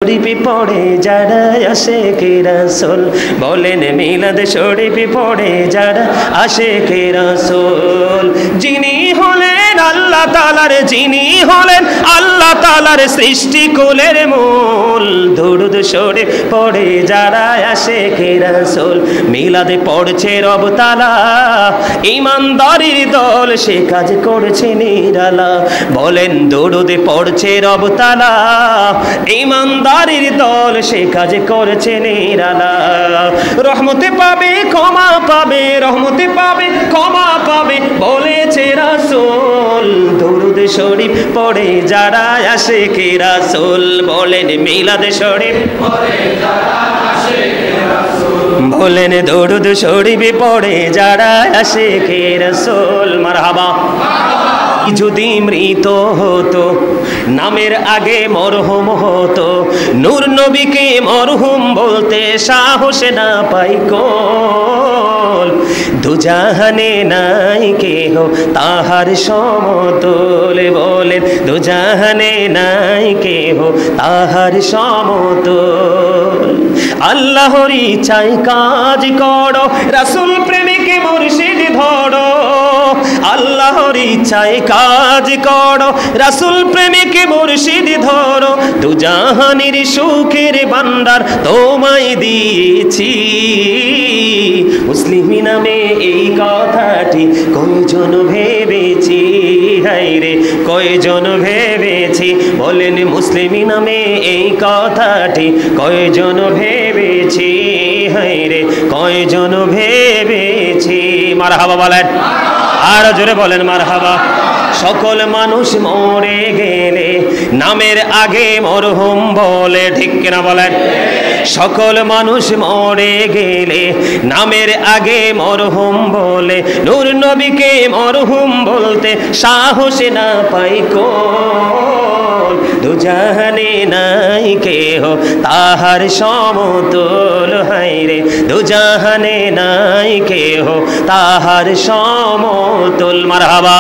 শরীফে পড়ে যারা আশিকে রাসূল বলেন মিলাদ শরীফে পড়ে যারা আশিকে রাসূল যিনি হলেন আল্লাহ তাআলার আল্লাহ তাআলার সৃষ্টি কুলের মূল দুরূদ শরীফ পড়ে যারা আশিকে রাসূল মিলাদে পড়ছে রব তাআলা ঈমানদারির দল সে কাজ করছে নিরালা বলেন দুরূদে পড়ছে রব তাআলা ঈমানদারির দল সে কাজ করছে নিরালা রহমতে পাবে ক্ষমা পাবে রহমতে পাবে ক্ষমা পাবে বলেছে রাসূল দুরূদ শরীফ পড়ে যারা আশিকে রাসূল বলেন মিলাদ শরীফ পড়ে যারা আশিকে রাসূল বলেন দুরূদ শরীফ পড়ে যারা আশিকে রাসূল মারহাবা যদি মৃত হতো নামের আগে মরহুম হতো নূর নবীকে মরহুম বলতে সাহস না পাই কোল দুজাহানে নাই কেহ তাহার সমতুল বলেন দুজাহানে নাই কেহ তাহার সমতুল আল্লাহর ইচ্ছায় কাজ করো রাসূল প্রেমিকে মুর্শিদ ধরো আল্লাহর ইচ্ছায় কাজ করো রাসূল প্রেমিকে মুর্শিদ ধরো দুজাহানের সুখের ভান্ডার তোমায় দিয়েছি মুসলিম নামে এই কথাটি কয়জন ভেবেছি হায়রে কয়জন ভেবেছি বলেন মুসলিম নামে এই কথাটি কয়জন ভেবেছি হায়রে কয়জন ভেবেছি মারহাবা বলেন আর জোরে বলেন মারহাবা সকল মানুষ মরে গেলে নামের আগে মরহুম বলে ঠিক কিনা বলেন সকল মানুষ মরে গেলে নামের আগে মরহুম বলে নূর নবীকে মরহুম বলতে সাহস না পাই কোল দুজাহানে নাই কেহ তাহার সমতুল হায়রে দুজাহানে নাই কেহ তাহার সমতুল মারহাবা।